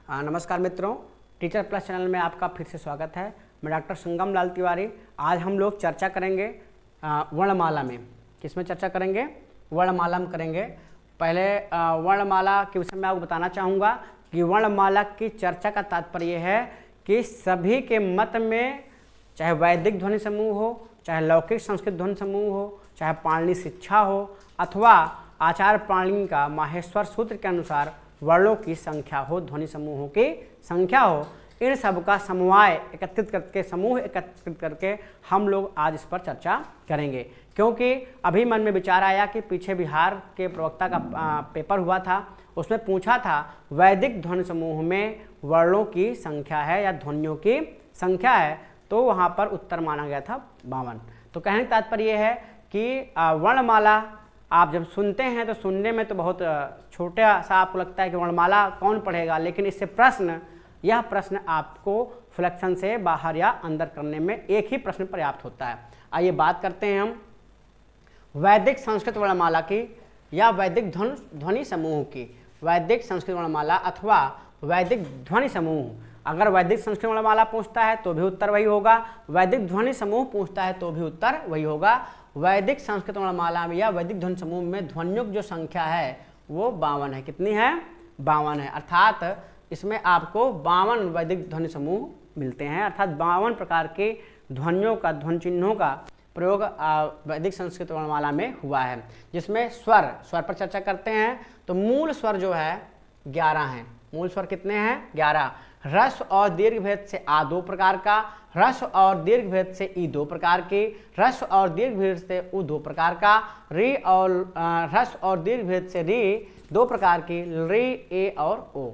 नमस्कार मित्रों, teacher plus channel में आपका फिर से स्वागत है। मैं डॉक्टर संगम लाल तिवारी। आज हम लोग चर्चा करेंगे वर्णमाला में। किसमें चर्चा करेंगे? वर्णमाला में करेंगे। पहले वर्णमाला के विषय में आपको बताना चाहूँगा कि वर्णमाला की चर्चा का तात्पर्य है कि सभी के मत में, चाहे वैदिक ध्वनि समूह हो, चाहे लौकिक संस्कृत ध्वनि समूह हो, चाहे पाणिनि शिक्षा हो, अथवा आचार्य पाणिनि का माहेश्वर सूत्र के अनुसार वर्णों की संख्या हो, ध्वनि समूहों की संख्या हो, इन सब का समवाय एकत्रित करके हम लोग आज इस पर चर्चा करेंगे। क्योंकि अभी मन में विचार आया कि पीछे बिहार के प्रवक्ता का पेपर हुआ था, उसमें पूछा था वैदिक ध्वनि समूह में वर्णों की संख्या है या ध्वनियों की संख्या है, तो वहाँ पर उत्तर माना गया था 52। तो कहने का तात्पर्य है कि वर्णमाला आप जब सुनते हैं तो सुनने में तो बहुत छोटा सा आपको लगता है कि वर्णमाला कौन पढ़ेगा, लेकिन इससे यह प्रश्न आपको फ्लेक्शन से बाहर या अंदर करने में एक ही प्रश्न पर्याप्त होता है। आइए बात करते हैं हम वैदिक संस्कृत वर्णमाला की या वैदिक ध्वनि समूह की। वैदिक संस्कृत वर्णमाला अथवा वैदिक ध्वनि समूह। अगर वैदिक संस्कृत वर्णमाला पूछता है तो भी उत्तर वही होगा, वैदिक ध्वनि समूह पूछता है तो भी उत्तर वही होगा। वैदिक संस्कृत वर्णमाला में या वैदिक ध्वनि समूह में ध्वनियों की जो संख्या है वो 52 है। कितनी है? 52 है। अर्थात इसमें आपको 52 वैदिक ध्वनि समूह मिलते हैं। अर्थात 52 प्रकार के ध्वनियों का, ध्वनि चिन्हों का प्रयोग वैदिक संस्कृत वर्णमाला में हुआ है। जिसमें स्वर पर चर्चा करते हैं तो मूल स्वर जो है 11 हैं। मूल स्वर कितने हैं? 11। ह्रस्व और दीर्घ भेद से आ 2 प्रकार का, ह्रस्व और दीर्घ भेद से ई 2 प्रकार की, ह्रस्व और दीर्घ भेद से उ 2 प्रकार का, री और ह्रस्व और दीर्घ भेद से री 2 प्रकार की, री, ए और ओ।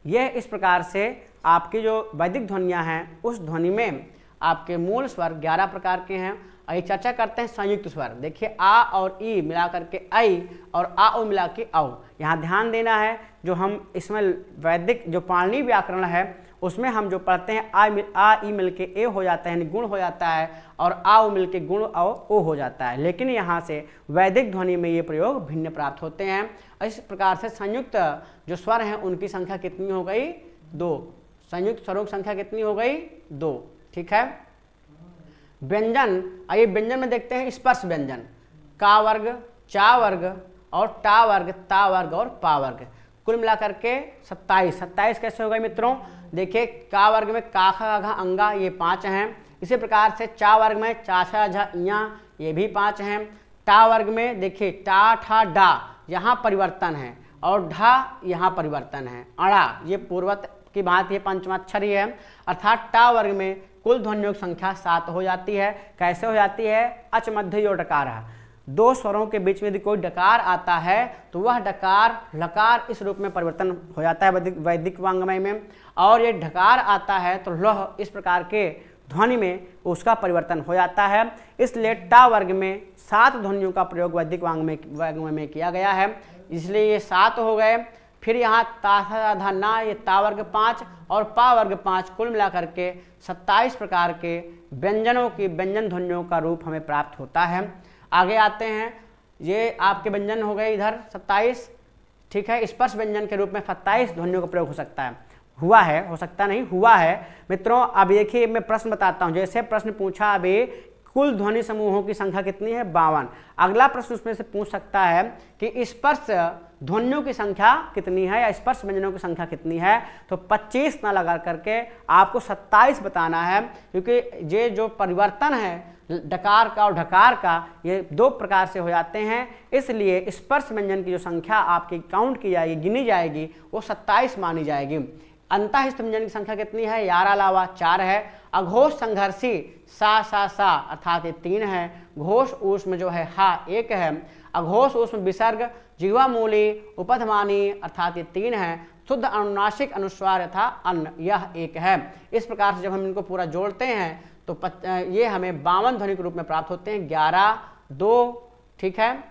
यह इस प्रकार से आपकी जो वैदिक ध्वनियाँ हैं उस ध्वनि में आपके मूल स्वर 11 प्रकार के हैं। आइए चर्चा करते हैं संयुक्त स्वर। देखिए आ और ई मिला करके आई और आ ओ मिला के औ। यहाँ ध्यान देना है, जो हम इसमें वैदिक जो पाणिनि व्याकरण है उसमें हम जो पढ़ते हैं आ ई मिल के ए हो जाता है, गुण हो जाता है, और आ ओ मिल के गुण ओ हो जाता है। लेकिन यहाँ से वैदिक ध्वनि में ये प्रयोग भिन्न प्राप्त होते हैं। इस प्रकार से संयुक्त जो स्वर हैं उनकी संख्या कितनी हो गई? 2। संयुक्त स्वरों की संख्या कितनी हो गई? 2। ठीक है। व्यंजन, आइए व्यंजन में देखते हैं स्पर्श व्यंजन। का वर्ग, चा वर्ग और टा वर्ग, ता वर्ग और पा वर्ग, कुल मिलाकर के 27 कैसे हो गए मित्रों? देखिए का वर्ग में का खा घा अंगा ये 5 हैं। इसी प्रकार से चा वर्ग में चा छा झा इया ये भी 5 हैं। टा वर्ग में देखिए टा ठा डा यहाँ परिवर्तन है और ढा यहाँ परिवर्तन है। अड़ा ये पूर्वत की बात, ये पंचमाक्षरी है। अर्थात टा वर्ग में कुल ध्वनियों की संख्या 7 हो जाती है। कैसे हो जाती है? अच मध्य यो डकार है। 2 स्वरों के बीच में यदि कोई डकार आता है तो वह डकार लकार इस रूप में परिवर्तन हो जाता है वैदिक वांग्मय में, और ये ढकार आता है तो लह इस प्रकार के ध्वनि में उसका परिवर्तन हो जाता है। इसलिए टा वर्ग में 7 ध्वनियों का प्रयोग वैदिक वांग्मय में किया गया है, इसलिए ये 7 हो गए। फिर यहाँ ता धा ना ये ता वर्ग 5 और पा वर्ग 5, कुल मिलाकर के 27 प्रकार के व्यंजनों की व्यंजन ध्वनियों का रूप हमें प्राप्त होता है। आगे आते हैं, ये आपके व्यंजन हो गए इधर 27। ठीक है। स्पर्श व्यंजन के रूप में 27 ध्वनियों का प्रयोग हो सकता है, हुआ है, हो सकता नहीं, हुआ है मित्रों। अब देखिए मैं प्रश्न बताता हूँ। जैसे प्रश्न पूछा अभी कुल ध्वनि समूहों की संख्या कितनी है? 52। अगला प्रश्न उसमें से पूछ सकता है कि स्पर्श ध्वनियों की संख्या कितनी है या स्पर्श व्यंजनों की संख्या कितनी है, तो 25 ना लगा करके आपको 27 बताना है। क्योंकि ये जो परिवर्तन है डकार का और ढकार का, ये 2 प्रकार से हो जाते हैं, इसलिए स्पर्श व्यंजन की जो संख्या आपकी काउंट की जाएगी, गिनी जाएगी, वो 27 मानी जाएगी। अंतःस्थ व्यंजन की संख्या कितनी है? यारा अलावा 4 है। अघोष संघर्षी सा अर्थात ये 3 है। घोष ऊष्म जो है हा 1 है। अघोष ऊष्म विसर्ग जीवा मूली उपधमानी अर्थात ये 3 है। शुद्ध अनुनासिक अनुस्वार यथा अन्न यह 1 है। इस प्रकार से जब हम इनको पूरा जोड़ते हैं तो ये हमें 52 ध्वनि के रूप में प्राप्त होते हैं। 11, 2, ठीक है,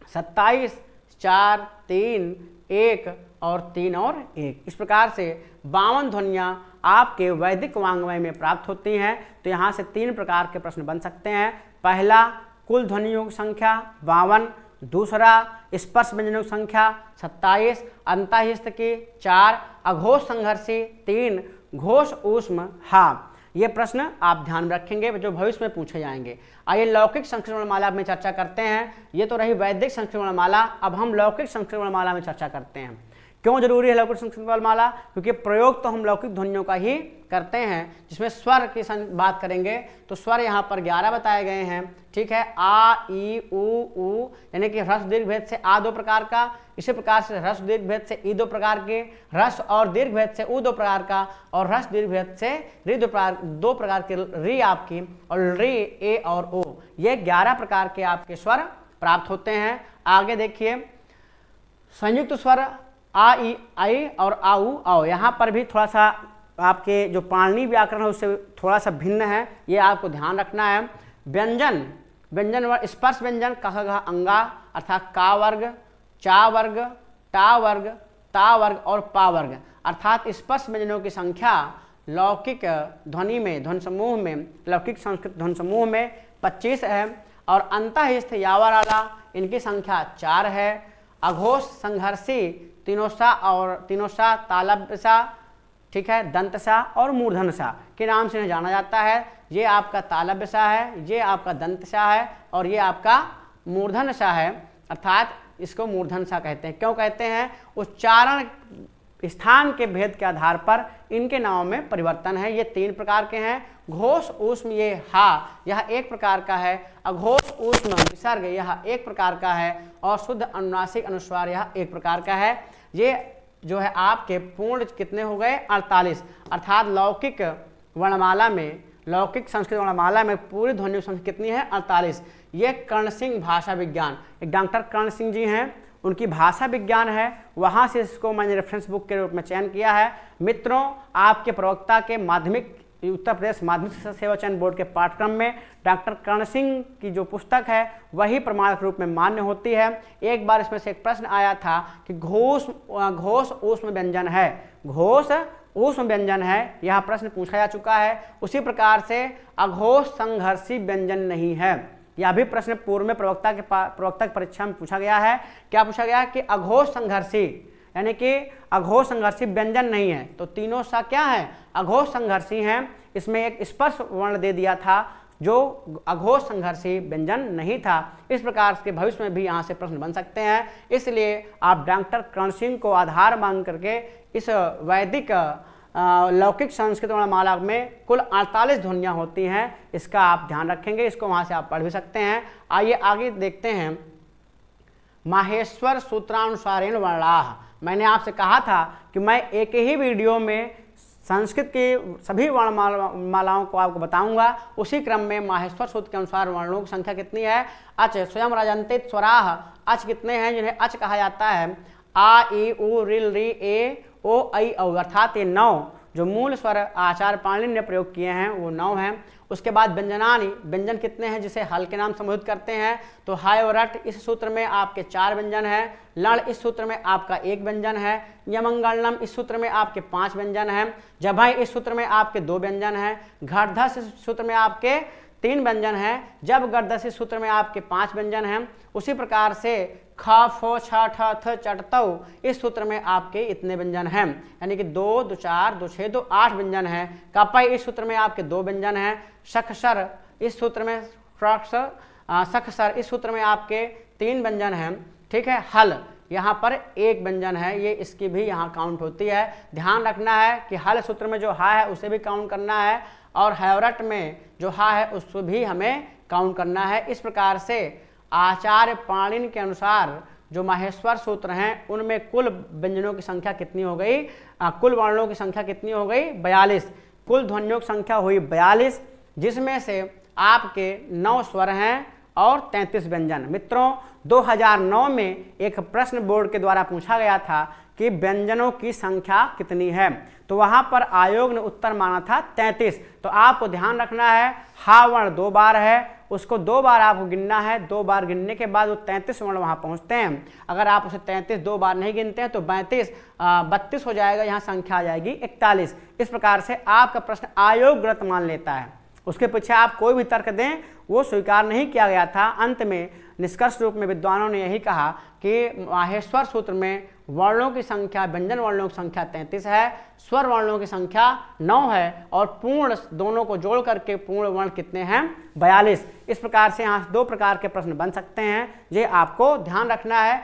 27, 4, 3, 1 और 3 और 1। इस प्रकार से 52 ध्वनियाँ आपके वैदिक वांग्मय में प्राप्त होती हैं। तो यहाँ से 3 प्रकार के प्रश्न बन सकते हैं। पहला, कुल ध्वनियों की संख्या 52, दूसरा, स्पर्श व्यंजनों की संख्या 27, अंतःस्थ की 4, अघोष संघर्षी 3, घोष ऊष्म हा। ये प्रश्न आप ध्यान में रखेंगे जो भविष्य में पूछे जाएंगे। आइए लौकिक संस्कृत वर्णमाला में चर्चा करते हैं। ये तो रही वैदिक संस्कृत वर्णमाला, अब हम लौकिक संस्कृत वर्णमाला में चर्चा करते हैं। क्यों जरूरी है लौकिक संस्कृत वर्णमाला? क्योंकि प्रयोग तो हम लौकिक ध्वनियों का ही करते हैं, जिसमें स्वर की बात करेंगे तो स्वर यहाँ पर 11 बताए गए हैं। ठीक है, आ, ई, उ, यानी कि ह्रस्व दीर्घ भेद से आ 2 प्रकार का, इसी प्रकार से ह्रस्व दीर्घ भेद से ई 2 प्रकार के, ह्रस्व और दीर्घ भेद से उ 2 प्रकार का, और ह्रस्व दीर्घ भेद से री 2 प्रकार के री आपकी, और री, ए और ओ, ये 11 प्रकार के आपके स्वर प्राप्त होते हैं। आगे देखिए, संयुक्त स्वर आ, ई, आई और आऊ, आओ, यहाँ पर भी थोड़ा सा आपके जो पाणिनि व्याकरण है उससे थोड़ा सा भिन्न है, ये आपको ध्यान रखना है। व्यंजन स्पर्श व्यंजन कह अंगा अर्थात का वर्ग, चा वर्ग, टा वर्ग, ता वर्ग और पा वर्ग, अर्थात स्पर्श व्यंजनों की संख्या लौकिक ध्वनि में, ध्वनि समूह में, लौकिक संस्कृत ध्वनि समूह में 25 है, और अंतःस्थ यावराला इनकी संख्या 4 है। अघोष संघर्षी तीनोसा, तालब्यसा, ठीक है, दंतसा और मूर्धनसा के नाम से जाना जाता है। ये आपका तालब्यसा है, ये आपका दंतसा है और ये आपका मूर्धनसा है, अर्थात इसको मूर्धनसा कहते हैं। क्यों कहते हैं? उच्चारण स्थान के भेद के आधार पर इनके नाम में परिवर्तन है। ये 3 प्रकार के हैं। घोष ऊष्म ये हा, यह एक प्रकार का है। अघोष ऊष्म विसर्ग यह एक प्रकार का है, और शुद्ध अनुनासिक अनुस्वार यह एक प्रकार का है। ये जो है आपके पूर्ण कितने हो गए? 48, अर्थात लौकिक वर्णमाला में, लौकिक संस्कृत वर्णमाला में पूरी ध्वनि संख्या कितनी है? 48। ये कर्ण सिंह भाषा विज्ञान, एक डॉक्टर कर्ण सिंह जी हैं, उनकी भाषा विज्ञान है, वहाँ से इसको मैंने रेफरेंस बुक के रूप में चयन किया है। मित्रों, आपके प्रवक्ता के माध्यमिक उत्तर प्रदेश माध्यमिक सेवा चयन बोर्ड के पाठ्यक्रम में डॉक्टर कर्ण सिंह की जो पुस्तक है वही प्रमाणक रूप में मान्य होती है। एक बार इसमें से एक प्रश्न आया था कि घोष ऊष्म व्यंजन है, घोष ऊष्म व्यंजन है, यह प्रश्न पूछा जा चुका है। उसी प्रकार से अघोष संघर्षी व्यंजन नहीं है, यह भी प्रश्न पूर्व में प्रवक्ता की परीक्षा में पूछा गया है। क्या पूछा गया कि अघोष संघर्षी, यानी कि अघोष संघर्षी व्यंजन नहीं है, तो तीनों सा क्या है? अघोष संघर्षी हैं। इसमें एक स्पर्श वर्ण दे दिया था जो अघोष संघर्षी व्यंजन नहीं था। इस प्रकार के भविष्य में भी यहाँ से प्रश्न बन सकते हैं, इसलिए आप डॉक्टर कर्ण सिंह को आधार मान करके इस वैदिक लौकिक संस्कृत वर्णमाला में कुल 48 ध्वनियाँ होती हैं, इसका आप ध्यान रखेंगे। इसको वहाँ से आप पढ़ भी सकते हैं। आइए आगे देखते हैं। माहेश्वर सूत्रानुसारेण वर्णाः, मैंने आपसे कहा था कि मैं एक ही वीडियो में संस्कृत की सभी वर्णमालाओं को आपको बताऊंगा। उसी क्रम में माहेश्वर सूत्र के अनुसार वर्णों की संख्या कितनी है? अच स्वयं राजंतित स्वराः, अच कितने हैं जिन्हें अच कहा जाता है? आ, ई, उ, रिल, री, ए, ओ, ऐ, औ, अर्थात ये 9 जो मूल स्वर आचार्य पाणिनि ने प्रयोग किए हैं वो 9 हैं। उसके बाद व्यंजनानि, व्यंजन कितने हैं जिसे हल के नाम संबोधित करते हैं? तो हाय और रट, इस सूत्र में आपके 4 व्यंजन हैं। लण, इस सूत्र में आपका 1 व्यंजन है। यमंगलम, इस सूत्र में आपके 5 व्यंजन हैं। जभय, इस सूत्र में आपके 2 व्यंजन हैं। घटधस, इस सूत्र में आपके 3 व्यंजन हैं। जब गर्दस, इस सूत्र में आपके 5 व्यंजन हैं। उसी प्रकार से ख, फो, छ, ठ, थ, चट, तौ, इस सूत्र में आपके इतने व्यंजन हैं, यानी कि 2, 2, 4, 2, 6, 2, 8 व्यंजन हैं। कपय, इस सूत्र में आपके 2 व्यंजन हैं। शखसर, इस सूत्र में शखसर, इस सूत्र में आपके 3 व्यंजन हैं। ठीक है। हल, यहाँ पर 1 व्यंजन है, ये इसकी भी यहाँ काउंट होती है। ध्यान रखना है कि हल सूत्र में जो हा है उसे भी काउंट करना है, और हैवरट में जो हा है उसको भी हमें काउंट करना है। इस प्रकार से आचार्य पाणिनि के अनुसार जो माहेश्वर सूत्र हैं उनमें कुल व्यंजनों की संख्या कितनी हो गई? कुल वर्णों की संख्या कितनी हो गई? 42। कुल ध्वनियों की संख्या हुई 42, जिसमें से आपके 9 स्वर हैं और 33 व्यंजन। मित्रों, 2009 में एक प्रश्न बोर्ड के द्वारा पूछा गया था कि व्यंजनों की संख्या कितनी है, तो वहां पर आयोग ने उत्तर माना था 33। तो आपको ध्यान रखना है, हा वर्ण 2 बार है, उसको 2 बार आपको गिनना है। 2 बार गिनने के बाद वो 33 वर्ण वहां पहुंचते हैं। अगर आप उसे 33 2 बार नहीं गिनते हैं तो 32 हो जाएगा, यहाँ संख्या आ जाएगी 41। इस प्रकार से आपका प्रश्न आयोग गलत मान लेता है, उसके पीछे आप कोई भी तर्क दें वो स्वीकार नहीं किया गया था। अंत में निष्कर्ष रूप में विद्वानों ने यही कहा कि माहेश्वर सूत्र में वर्णों की संख्या, व्यंजन वर्णों की संख्या 33 है, स्वर वर्णों की संख्या 9 है और पूर्ण दोनों को जोड़ करके पूर्ण वर्ण कितने हैं 42। इस प्रकार से यहाँ 2 प्रकार के प्रश्न बन सकते हैं, ये आपको ध्यान रखना है।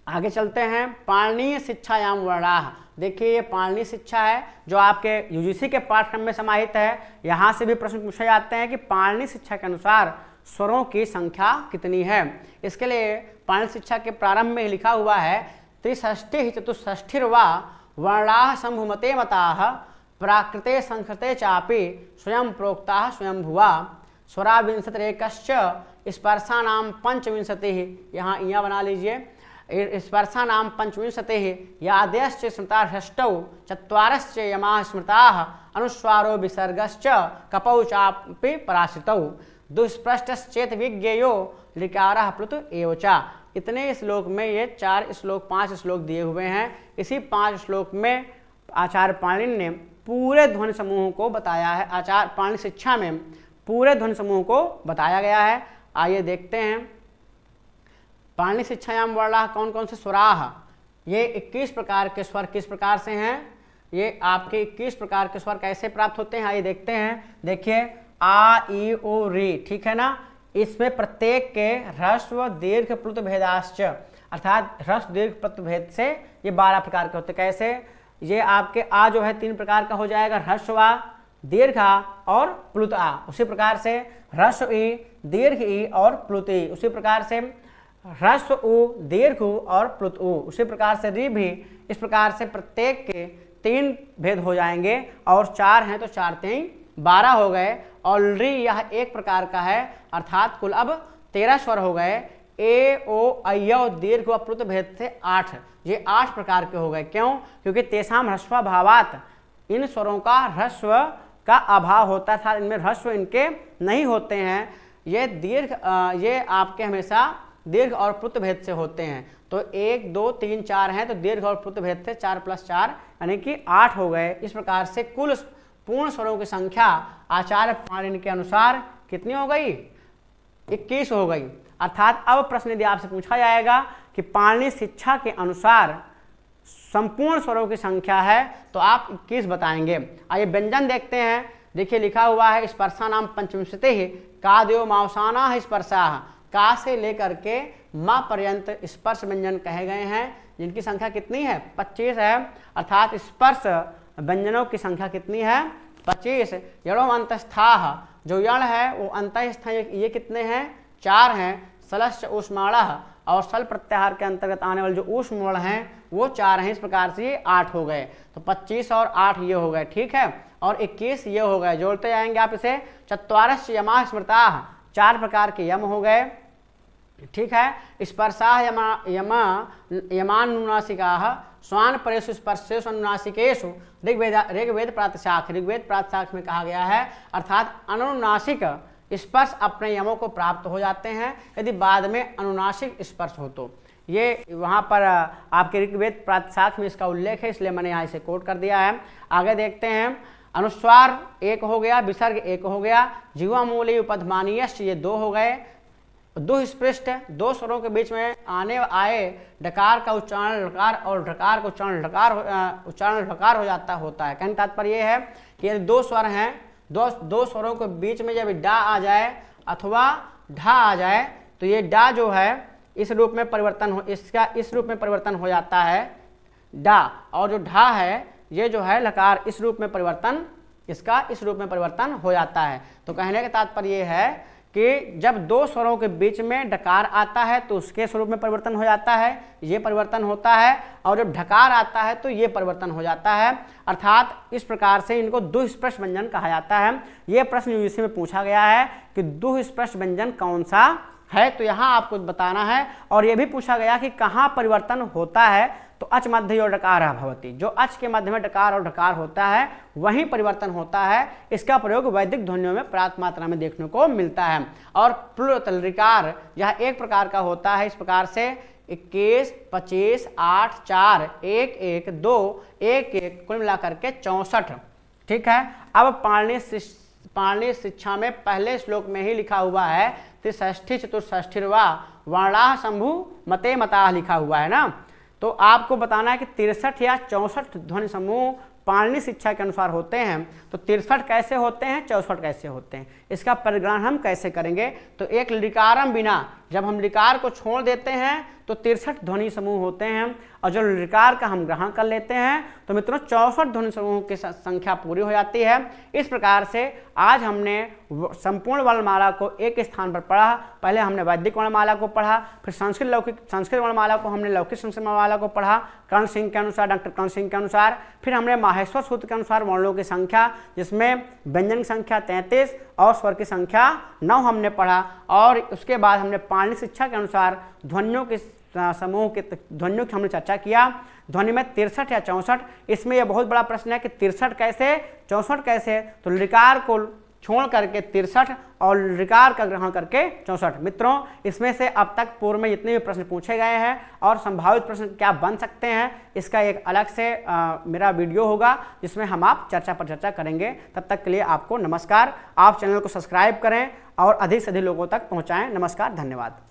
आगे चलते हैं, पाणिनीय शिक्षायाम वर्णाः। देखिए ये पाणिनीय शिक्षा है जो आपके यूजीसी के पाठ्यक्रम में समाहित है। यहाँ से भी प्रश्न पूछे जाते हैं कि पाणिनीय शिक्षा के अनुसार स्वरों की संख्या कितनी है। इसके लिए पाणिनीय शिक्षा के प्रारंभ में लिखा हुआ है त्रिषष्टि चतुष्षष्टिर्वा वर्णाः संभुमते मताः प्राकृते संकृते चापि स्वयं प्रोक्ताः स्वयंभुवा स्वरा विंशतिरेकश्च स्पर्शानां पंचविंशतिः। यहाँ इया बना लीजिए, स्पर्शानां पंचविंशतिः यादयश्च स्मृता षष्टौ चत्वारश्च यमाः स्मृताः अनुस्वारो विसर्गश्च कपौ चापि पराश्रितौ दुष्प्रष्टश्चेत विज्ञेयो लिकारः प्लुत एव च। इतने श्लोक में ये 5 श्लोक दिए हुए हैं। इसी 5 श्लोक में आचार्य पाणिनि ने पूरे ध्वनि समूह को बताया है। आचार्य पाणिनि शिक्षा में पूरे ध्वनि समूह को बताया गया है। आइए देखते हैं पाणिनि शिक्षायाम वर्णाः कौन कौन से स्वराः। ये 21 प्रकार के स्वर किस प्रकार से हैं, ये आपके 21 प्रकार के स्वर कैसे प्राप्त होते हैं आइए देखते हैं। देखिए आ ई ओ री, ठीक है ना, इसमें प्रत्येक के ह्रस्व दीर्घ प्लुत भेदाश्च, अर्थात ह्रस्व दीर्घ प्लुत भेद से ये 12 प्रकार के होते। कैसे, ये आपके आ जो है 3 प्रकार का हो जाएगा, ह्रस्व आ, दीर्घ आ और प्लुत आ। उसी प्रकार से ह्रस्व ई, दीर्घ ई और प्लुत ई। उसी प्रकार से ह्रस्व उ, दीर्घ उ और प्लुत उ। उसी प्रकार से री भी। इस प्रकार से प्रत्येक के 3 भेद हो जाएंगे और 4 हैं तो 4 3 12 हो गए। और री यह 1 प्रकार का है, अर्थात कुल अब 13 स्वर हो गए। ए ओ अय्यो दीर्घ व प्लुत भेद से 8, ये 8 प्रकार के हो गए। क्यों, क्योंकि तेषाम ह्रस्वाभावात्, इन स्वरों का ह्रस्व का अभाव होता था, इनमें ह्रस्व इनके नहीं होते हैं। ये दीर्घ ये आपके हमेशा दीर्घ और प्लुत भेद से होते हैं। तो 1 2 3 4 हैं तो दीर्घ और प्लुत भेद से 4 + 4 यानी कि 8 हो गए। इस प्रकार से कुल पूर्ण स्वरों की संख्या आचार्य पाणिनि के अनुसार कितनी हो गई, 21 हो गई। अर्थात अब प्रश्न यदि आपसे पूछा जाएगा कि पाणिनि शिक्षा के अनुसार संपूर्ण स्वरों की संख्या है तो आप 21 बताएंगे। आइए व्यंजन देखते हैं। देखिए लिखा हुआ है स्पर्शानां पंचविंशतिः कादयो मावसानाः स्पर्शाः। का से लेकर के मा पर्यंत स्पर्श व्यंजन कहे गए हैं, जिनकी संख्या कितनी है 25 है। अर्थात स्पर्श व्यंजनों की संख्या कितनी है 25। यणो अंतस्थाः, जो यण है वो अंतस्थ, ये कितने हैं 4 हैं। सलश्च ऊष्माणः, और सल प्रत्याहार के अंतर्गत आने वाले जो ऊष्म वर्ण हैं वो 4 हैं। इस प्रकार से ये 8 हो गए। तो 25 और 8 ये हो गए, ठीक है, और 21 ये हो गए। जोड़ते जाएंगे आप इसे। चत्वारश्च यमाः स्मृताः, 4 प्रकार के यम हो गए, ठीक है। स्पर्शाः यमानुनासिकाः स्वान परेषु स्पर्शेषु अनुनासिकेषु ऋग्वेद प्रातशाख। ऋग्वेद प्रातशाख में कहा गया है, अर्थात अनुनासिक स्पर्श अपने यमों को प्राप्त हो जाते हैं यदि बाद में अनुनासिक स्पर्श हो तो। ये वहाँ पर आपके ऋग्वेद प्रातशाख में इसका उल्लेख है, इसलिए मैंने यहाँ इसे कोट कर दिया है। आगे देखते हैं। अनुस्वार 1 हो गया, विसर्ग 1 हो गया, जीवा मूली उपधमानीयश्च ये 2 हो गए। दुःस्पृष्ट, 2 स्वरों के बीच में आए डकार का उच्चारण ढकार और ढकार का उच्चारण ढकार हो जाता होता है। कहने तात्पर्य यह है कि यदि 2 स्वर हैं, दो स्वरों के बीच में जब डा आ जाए अथवा ढा आ जाए तो ये डा जो है इस रूप में परिवर्तन हो, इसका इस रूप में परिवर्तन हो जाता है डा, और जो ढा है ये जो है लकार इस रूप में परिवर्तन, इसका इस रूप में परिवर्तन हो जाता है। तो कहने का तात्पर्य ये है कि जब 2 स्वरों के बीच में डकार आता है तो उसके स्वरूप में परिवर्तन हो जाता है, ये परिवर्तन होता है, और जब ढकार आता है तो ये परिवर्तन हो जाता है। अर्थात इस प्रकार से इनको दुःस्पृश व्यंजन कहा जाता है। ये प्रश्न यूजीसी में पूछा गया है कि दुःस्पृश व्यंजन कौन सा है, तो यहाँ आपको बताना है। और ये भी पूछा गया कि कहाँ परिवर्तन होता है, तो अच मध्य डकार भवति, जो अच के मध्य में डकार और ढकार होता है वहीं परिवर्तन होता है। इसका प्रयोग वैदिक ध्वनियों में पर्याप्त मात्रा में देखने को मिलता है। और प्लुत ऋकार यह 1 प्रकार का होता है। इस प्रकार से 21, 25, 8, 4, 1, 1, 2, 1, 1 कुल मिलाकर के 64, ठीक है। अब पाणिनीय शिक्षा में पहले श्लोक में ही लिखा हुआ है त्रिषष्ठी चतुष्षष्ठिर्वा वर्णाः शंभु मते मताः लिखा हुआ है ना। तो आपको बताना है कि 63 या 64 ध्वनि समूह पाणिनि शिक्षा के अनुसार होते हैं। तो 63 कैसे होते हैं, 64 कैसे होते हैं, इसका परिग्रहण हम कैसे करेंगे। तो एक लिकारम बिना, जब हम लिकार को छोड़ देते हैं तो 63 ध्वनि समूह होते हैं, और जो लिकार का हम ग्रहण कर लेते हैं तो मित्रों 64 ध्वनि समूह की संख्या पूरी हो जाती है। इस प्रकार से आज हमने संपूर्ण वर्णमाला को एक स्थान पर पढ़ा। पहले हमने वैदिक वर्णमाला को पढ़ा, फिर संस्कृत वर्णमाला को हमने लौकिक संस्कृत वर्णमाला को पढ़ा कर्ण सिंह के अनुसार, डॉक्टर कर्ण सिंह के अनुसार। फिर हमने माहेश्वर सूत्र के अनुसार वर्णों की संख्या, जिसमें व्यंजन की संख्या 33 और स्वर की संख्या 9 हमने पढ़ा। और उसके बाद हमने पाणिनि शिक्षा के अनुसार ध्वनियों के समूह के ध्वनियों की हमने चर्चा किया। ध्वनि में 63 या 64, इसमें यह बहुत बड़ा प्रश्न है कि 63 कैसे 64 कैसे। तो लिकार को छोड़ करके 63 और लिकार का ग्रहण करके 64। मित्रों इसमें से अब तक पूर्व में जितने भी प्रश्न पूछे गए हैं और संभावित प्रश्न क्या बन सकते हैं, इसका एक अलग से मेरा वीडियो होगा जिसमें हम आप चर्चा पर चर्चा करेंगे। तब तक के लिए आपको नमस्कार। आप चैनल को सब्सक्राइब करें और अधिक से अधिक लोगों तक पहुंचाएं। नमस्कार, धन्यवाद।